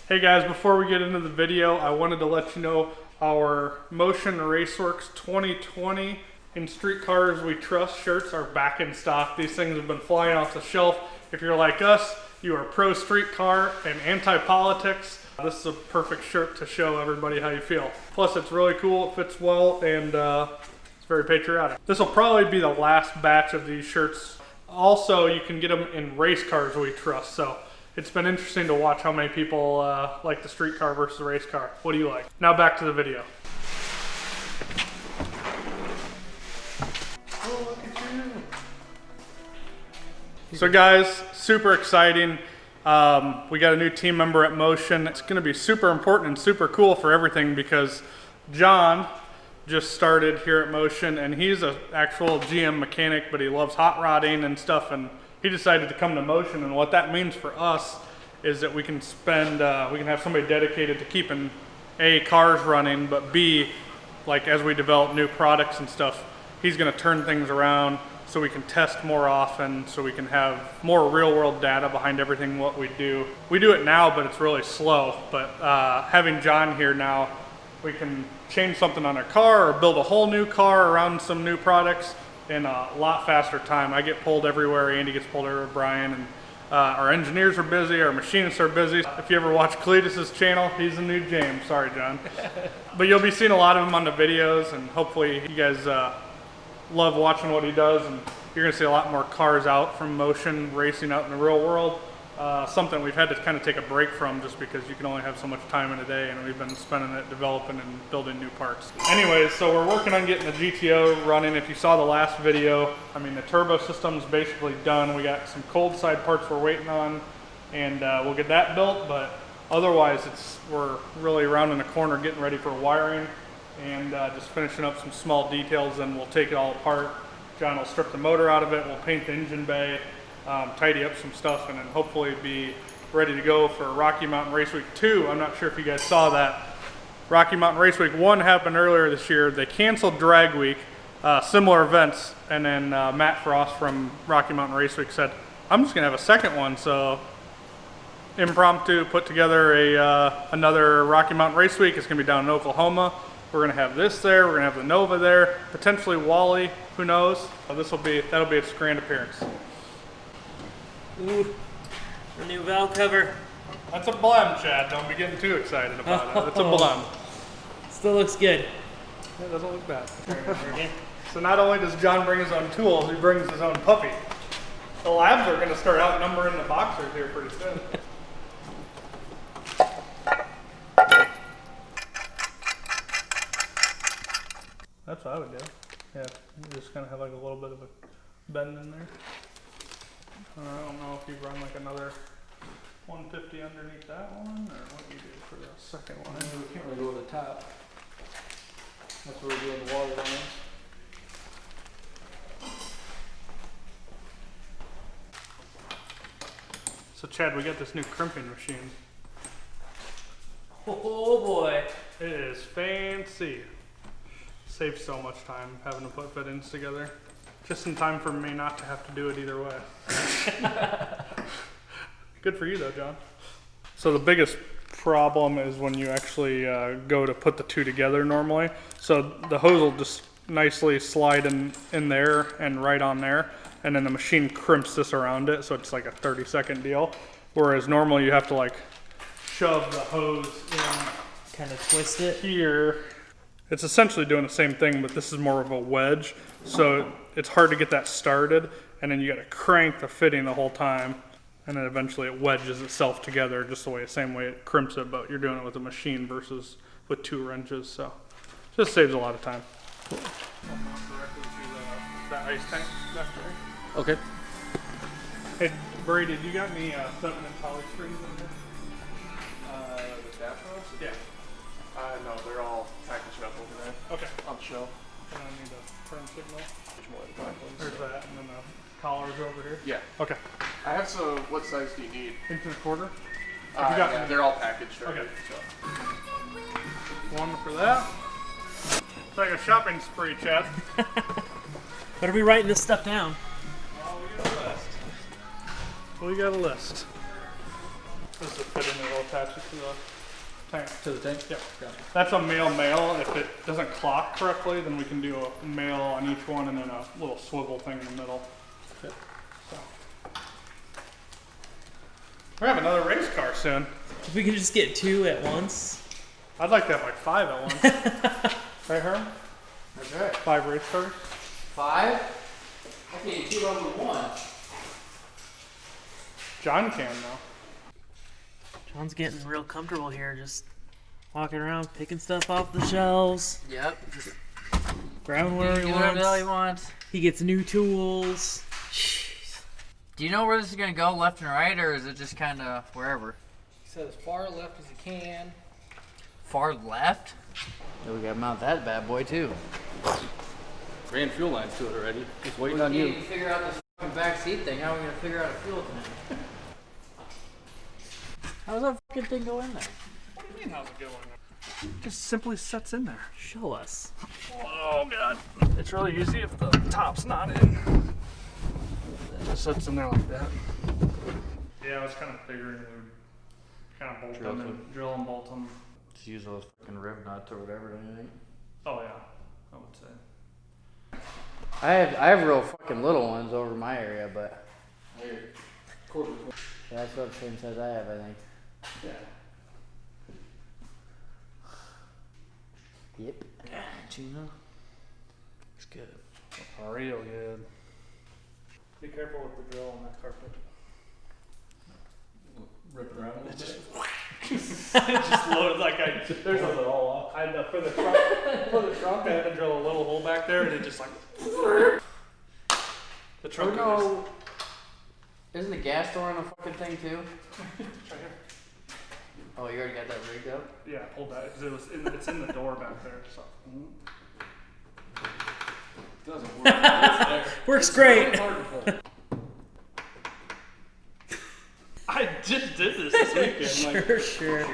Hey guys, before we get into the video, I wanted to let you know our Motion Raceworks 2020 In Street Cars We Trust shirts are back in stock. These things have been flying off the shelf. If you're like us, you are pro street car and anti-politics, this is a perfect shirt to show everybody how you feel. Plus it's really cool, it fits well, and it's very patriotic. This will probably be the last batch of these shirts. Also, you can get them in Race Cars We Trust, so it's been interesting to watch how many people like the street car versus the race car. What do you like? Now back to the video. Oh, look at you. So guys, super exciting. We got a new team member at Motion. It's gonna be super important and super cool for everything because John just started here at Motion and he's an actual GM mechanic, but he loves hot rodding and stuff, and he decided to come to Motion, and what that means for us is that we can spend, we can have somebody dedicated to keeping A, cars running, but B, like as we develop new products and stuff, he's gonna turn things around so we can test more often, so we can have more real world data behind everything what we do. We do it now, but it's really slow, but having John here now, we can change something on our car or build a whole new car around some new products in a lot faster time. I get pulled everywhere, Andy gets pulled everywhere, Brian, and our engineers are busy, our machinists are busy. If you ever watch Cletus's channel, he's the new James. Sorry, John. But you'll be seeing a lot of him on the videos, and hopefully you guys love watching what he does, and you're gonna see a lot more cars out from Motion racing out in the real world. Something we've had to kind of take a break from just because you can only have so much time in a day, and we've been spending it developing and building new parts. Anyways, so we're working on getting the GTO running. If you saw the last video, I mean, the turbo system's basically done. We got some cold side parts we're waiting on, and we'll get that built, but otherwise we're really rounding the corner getting ready for wiring and just finishing up some small details, and we'll take it all apart. John will strip the motor out of it, we'll paint the engine bay, tidy up some stuff, and then hopefully be ready to go for Rocky Mountain Race Week 2. I'm not sure if you guys saw that. Rocky Mountain Race Week 1 happened earlier this year. They canceled Drag Week, similar events, and then Matt Frost from Rocky Mountain Race Week said, I'm just gonna have a second one, so impromptu put together another Rocky Mountain Race Week. It's gonna be down in Oklahoma. We're gonna have this there, we're gonna have the Nova there, potentially Wally, who knows? That'll be its grand appearance. Ooh, the new valve cover. That's a blem, Chad. Don't be getting too excited about it. It's a blem. Still looks good. Yeah, it doesn't look bad. So not only does John bring his own tools, he brings his own puppy. The labs are going to start outnumbering the boxers here pretty soon. That's what I would do. Yeah, you just kind of have like a little bit of a bend in there. I don't know if you run like another 150 underneath that one, or what do you do for the second one? We can't really go to the top. That's where we're doing the water lines. So Chad, we got this new crimping machine. Oh boy. It is fancy. Saves so much time having to put fittings together. Just in time for me not to have to do it either way. Good for you though, John. So the biggest problem is when you actually go to put the two together normally. So the hose will just nicely slide in there and right on there, and then the machine crimps this around it, so it's like a 30-second deal. Whereas normally you have to like shove the hose in, Kind of twist it. here. It's essentially doing the same thing, but this is more of a wedge. So it's hard to get that started, and then you got to crank the fitting the whole time, and then eventually it wedges itself together just the same way it crimps it, but you're doing it with a machine versus with 2 wrenches, so just saves a lot of time. Cool. I'll mount directly to the ice tank back there. Okay. Hey, Brady, you got any 7-inch poly strings in here? The dash rows? Yeah. No, they're all packaged up over there Okay. on the shelf. And I need a turn signal. Which more of the black ones? There's that, and then the collars over here. Yeah. Okay. I have some. What size do you need? 1.25 inch. Yeah, they're all packaged already. Okay. So. One for that. It's like a shopping spree, Chad. Better be writing this stuff down. Oh, we got a list. We got a list. This is the fit in, it'll attach it to the tank. To the tank? Yep. Gotcha. That's a male. If it doesn't clock correctly, then we can do a male on each one and then a little swivel thing in the middle. Okay. So. We have another race car soon. If we could just get 2 at once. I'd like to have like 5 at once. Right, Herm? That's right. 5 race cars. 5? I can get 2 over 1. John can though. John's getting real comfortable here, just walking around, picking stuff off the shelves, Yep. Just grabbing whatever he whatever the hell he wants. wants. He gets new tools. Jeez. Do you know where this is gonna go, left and right, or is it just kind of wherever? he said as far left as he can. Far left? Yeah, we gotta mount that bad boy too. Ran fuel lines to it already. Just waiting on You you. need to figure out this fucking back seat thing. How are we gonna figure out a fuel tank? How does that fucking thing go in there? What do you mean how's it going? Just simply sets in there. Show us. Oh god. It's really easy if the top's not in. It just sits in there like that. Yeah, I was kind of figuring we would kind of bolt them and drill and bolt them. Just use those fucking rib nuts or whatever. Oh yeah, I would say. I have real fucking little ones over my area, but that's what the same size I have, I think. Yeah. Yep. Gina. It's good. Real good. Be careful with the drill on that carpet. Rip it around a little bit. It just loaded like there's a all off. I had to, for the trunk I had to drill a little hole back there and it just like the trunk. no. Isn't the gas door on the fucking thing too? Oh, you already got that rigged up? Yeah, I pulled that because it's in the door back there. So. Doesn't work. It's there. Works great. It's hard to pull. I just did this weekend. Sure.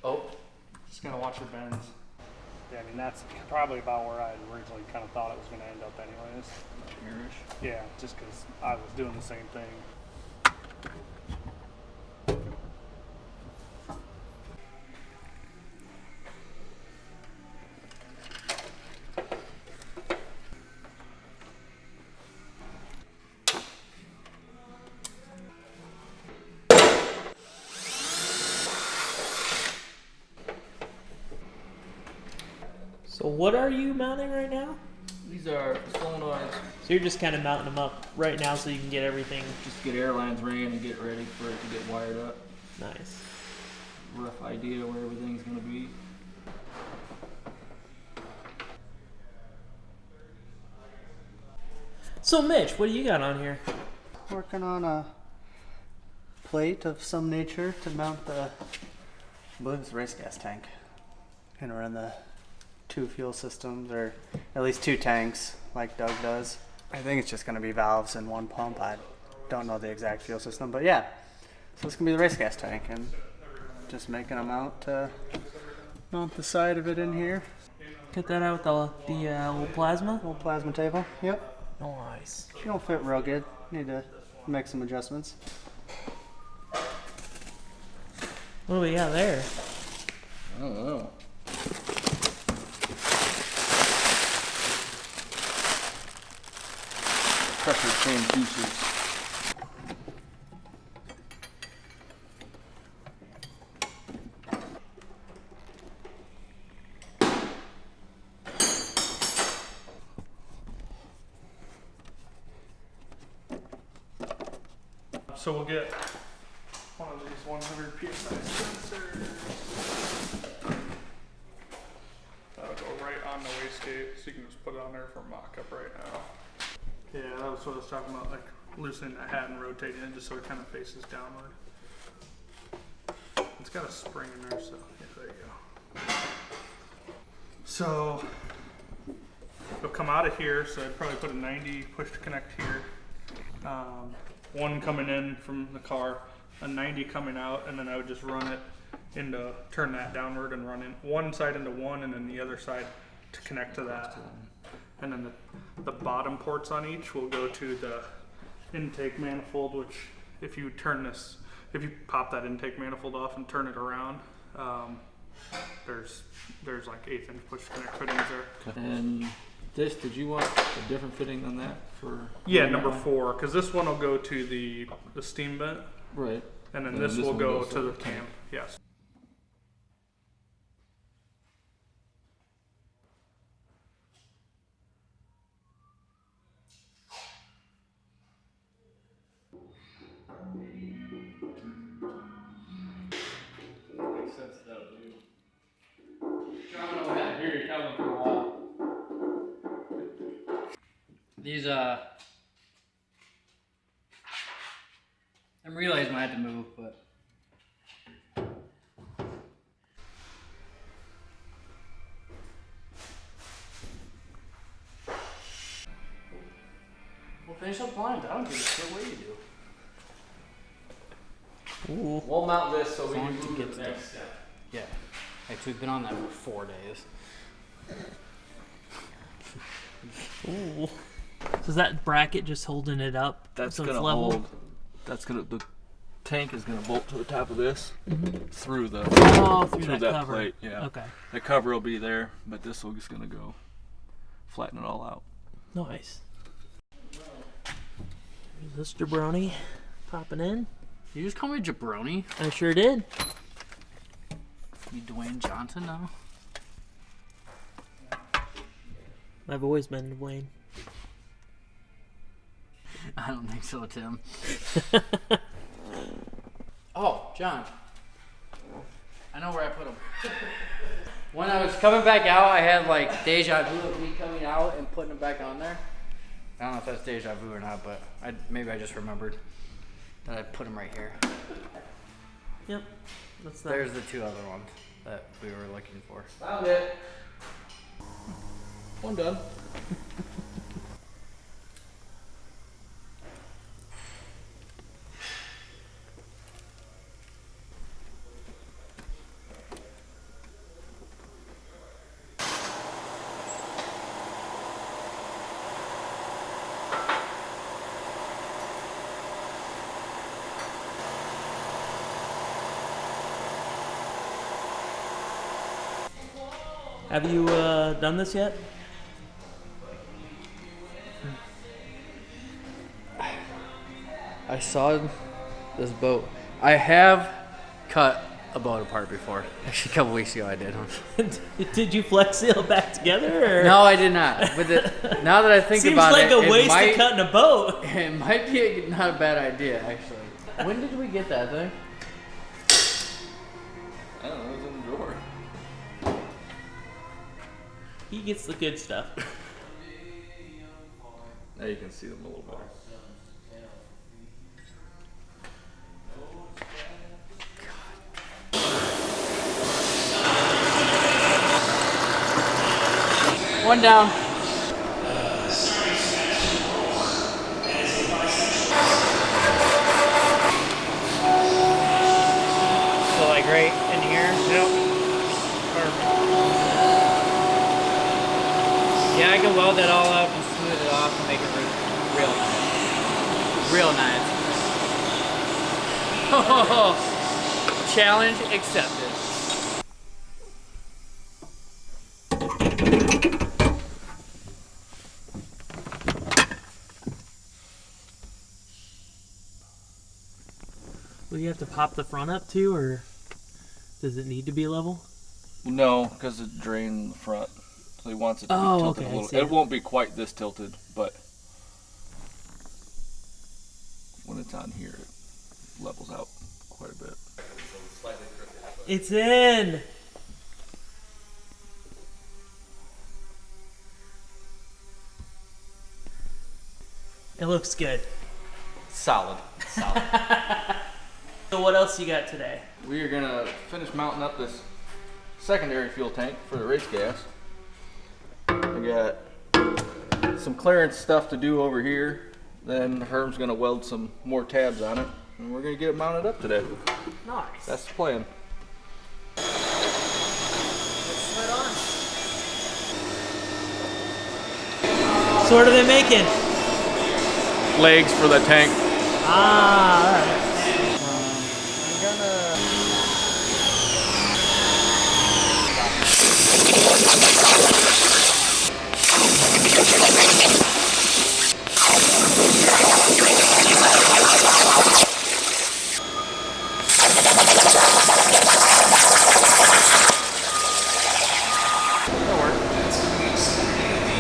Oh. Just gotta watch your bends. Yeah, I mean that's probably about where I originally kind of thought it was going to end up, anyways. Yeah, just because I was doing the same thing. So what are you mounting right now? These are solenoids. So you're just kind of mounting them up right now so you can get everything Just get air lines ran and get ready for it to get wired up. nice. Rough idea where everything's gonna be. So Mitch, what do you got on here? Working on a plate of some nature to mount the, I believe it's a race gas tank. Gonna run the 2 fuel systems, or at least 2 tanks, like Doug does. I think it's just gonna be valves and 1 pump. I don't know the exact fuel system, but yeah. So it's gonna be the race gas tank, and just making a mount to mount the side of it in here. Cut that out with the little plasma. Little plasma table. Yep. Nice. She don't fit real good. Need to make some adjustments. What do we got there? I don't know. Pressure transducers. So we'll get one of these 100 psi sensors. That'll go right on the wastegate, so you can just put it on there for mock-up right now. Yeah, that was what I was talking about, like loosening the hat and rotating it just so it kind of faces downward. It's got a spring in there, so yeah, there you go. So it'll come out of here, so I'd probably put a 90 push to connect here. One coming in from the car, a 90 coming out, and then I would just run it into, turn that downward and run in one side into one and then the other side to connect to that. And then the bottom ports on each will go to the intake manifold, which if you turn this, if you pop that intake manifold off and turn it around, there's like 1/8 inch push connect fittings there. And this, did you want a different fitting than that for? Yeah, number 4, because this one will go to the steam vent, Right. and then And this this will one go goes to to the the camp. Yes. These I'm realizing I had to move, but we'll finish up blind. I don't give a shit what you do. Ooh. We'll mount this so we As long can as you move get to the to next step. Yeah. Actually, we've been on that for 4 days. Ooh. So is that bracket just holding it up? That's so gonna it's level? hold. That's gonna. The tank is gonna bolt to the top of this through the Oh, through through that that cover. plate. Yeah. Okay. The cover will be there, but this will just gonna go flatten it all out. Nice. Is this jabroni popping in? You just call me jabroni? I sure did. You Dwayne Johnson now? I've always been Dwayne. I don't think so, Tim. Oh, John. I know where I put them. When I was coming back out, I had like deja vu of me coming out and putting them back on there. I don't know if that's deja vu or not, but maybe I just remembered that I put them right here. Yep. That's that. There's the 2 other ones that we were looking for. Found it. One done. Have you done this yet? I saw this boat. I have cut a boat apart before. Actually, a couple weeks ago I did. Did you flex seal it back together? Or? No, I did not. But now that I think Seems about like it, a waste might, of cutting a boat. it might be not a bad idea, actually. When did we get that thing? I don't know. It was in the drawer. He gets the good stuff. Now you can see them a little better. One down. So like right in here? Yep. Perfect. Yeah, I can weld that all up and smooth it off and make it real nice. Real nice. Challenge accepted. Will you have to pop the front up too, or does it need to be level? No, because it drained the front. So he wants it to be Oh, tilted okay, a I little. see. It won't be quite this tilted, but when it's on here, it levels out quite a bit. It's in. It looks good. Solid. Solid. So what else you got today? We are gonna finish mounting up this secondary fuel tank for the race gas. I got some clearance stuff to do over here. Then Herm's gonna weld some more tabs on it, and we're gonna get it mounted up today. Nice. That's the plan. Right on. So what are they making? Legs for the tank. Ah, all right. I'm gonna.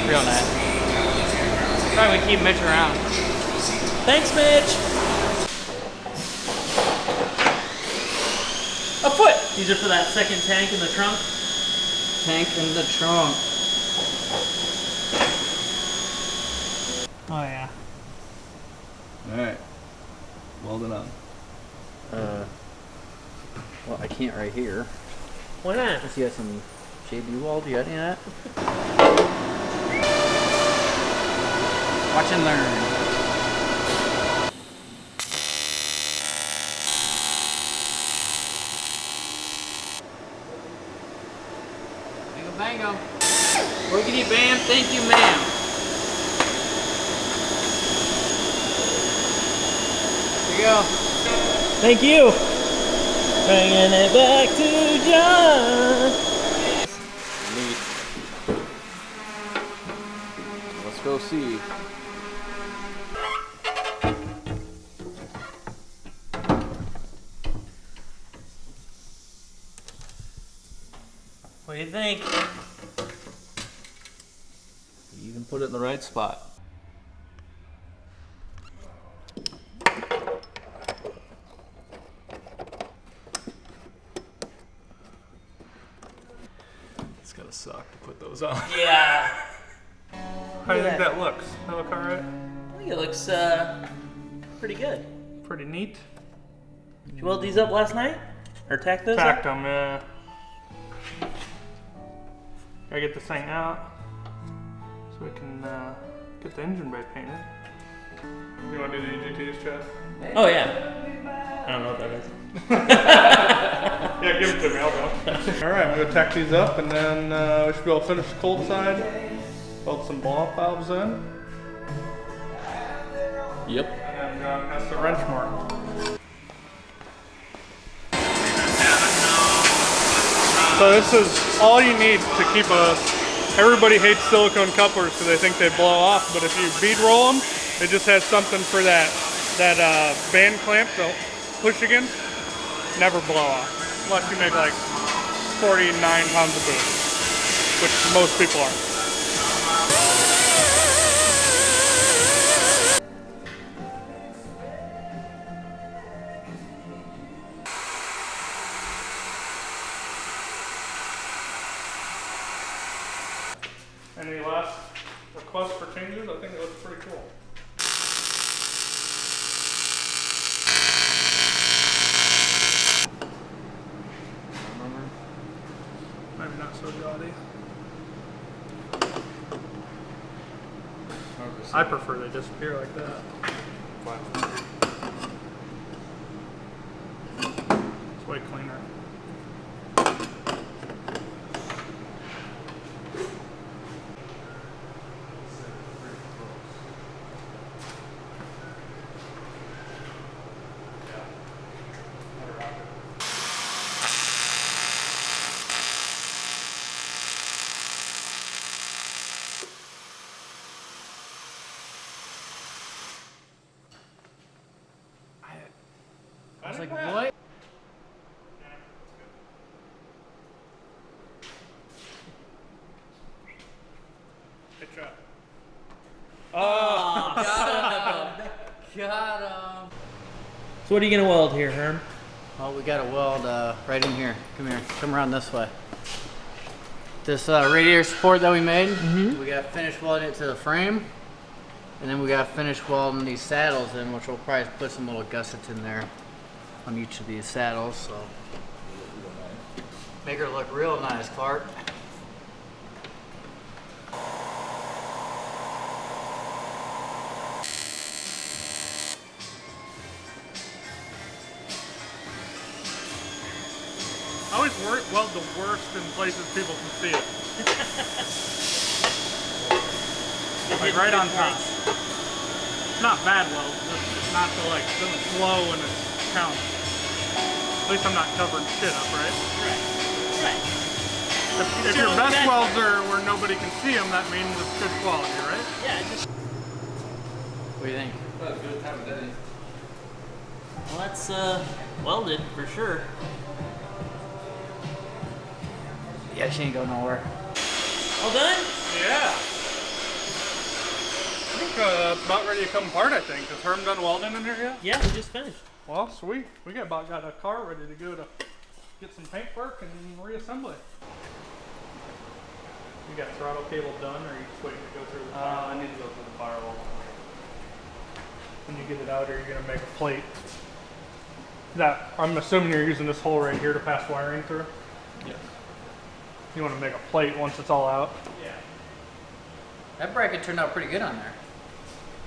Real nice. Probably keep Mitch around. Thanks, Mitch. A foot! These are for that second tank in the trunk. Tank in the trunk. Oh yeah. Alright. Welding on. Well, I can't right here. Why not? You got some JB weld? You got any of that? Watch and learn. Bango, bango. Boogity bam, thank you, ma'am. Here you go. Thank you. Bringing it back to John. Neat. Let's go see. What do you think? You even put it in the right spot. It's gonna suck to put those on. Yeah. How do you think that looks? That look all right? I think it looks pretty good. Pretty neat. Did you weld these up last night? Or tack those Tacked up? them, yeah. Gotta get this thing out so we can get the engine bay painted. You wanna do the EGTs, Chad? Oh yeah. I don't know what that is. Yeah, give it to me, I'll go. Alright, I'm gonna tack these up and then we should be able to finish the cold side, weld some blow-up valves in, Yep. and then that's the wrench mark. So this is all you need to keep everybody hates silicone couplers because they think they blow off, but if you bead roll them, it just has something for that band clamp to push against, never blow off. Unless you make like 49 pounds of boost, which most people aren't. Any last requests for changes? I think it looks pretty cool. Maybe not so gaudy. I prefer they disappear like that. It's way cleaner. I was like, what? Good job. Got him. So what are you gonna weld here, Herm? Well, we got a weld right in here. Come here. Come around this way. This radiator support that we made, we got finished welding it to the frame. And then we got finished welding these saddles in, which we'll probably put some little gussets in there on each of these saddles. So make her look real nice, Clark. I always weld the worst in places people can see it. Like right on top. Not bad weld, just not to like doesn't flow when it counts. At least I'm not covering shit up, right? Right. If your best welds are where nobody can see them, that means it's good quality, right? Yeah. Just, What do you think? That was a good time of day. well, that's welded for sure. Yeah, she ain't going nowhere. All done? Yeah. I think it's about ready to come apart, I think. Is Herm done welding in here yet? Yeah, we just finished. Well, sweet. We got a car ready to go to get some paint work and reassembly. You got throttle cable done, or are you just waiting to go through the firewall? I need to go through the firewall. When you get it out, are you going to make a plate? That I'm assuming you're using this hole right here to pass wiring through? Yes. You want to make a plate once it's all out? Yeah. That bracket turned out pretty good on there.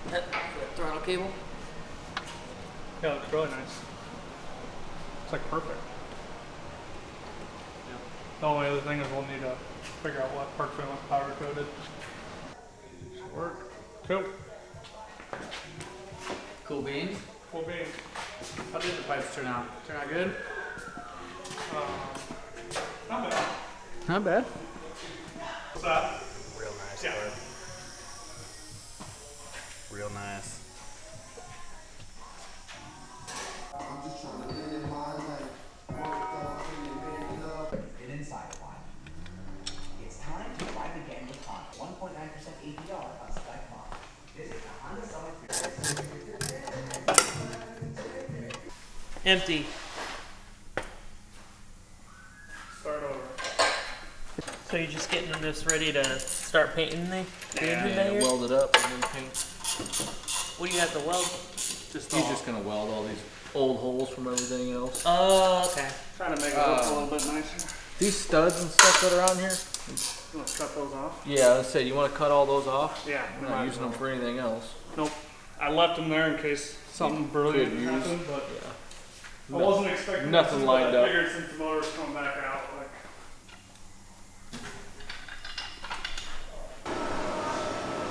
That throttle cable. Yeah, it looks really nice. It's like perfect. The only other thing is we'll need to figure out what parts we want powder coated. Work. Cool. Cool beans. Cool beans. How did the pipes turn out? Turn out good? Not bad. Not bad. What's that? Real nice. Yeah. Work. Real nice. Get inside a while. It's time to ride again with Honda. 1.9% APR on spec model. Visit the Honda Summit. Empty. Start over. So you're just getting this ready to start painting the engine bay here? Weld it up and then paint. What do you have to weld? He's just gonna weld all these old holes from everything else. Oh, okay. Trying to make it look a little bit nicer. These studs and stuff that are on here. You want to cut those off? Yeah, I said you want to cut all those off. Yeah. I'm not using them for anything else. Nope. I left them there in case something brilliant Could use. happened, but Yeah. I wasn't expecting Nothing this, lined but I up. figured since the motor's coming back out, like.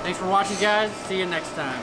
Thanks for watching, guys. See you next time.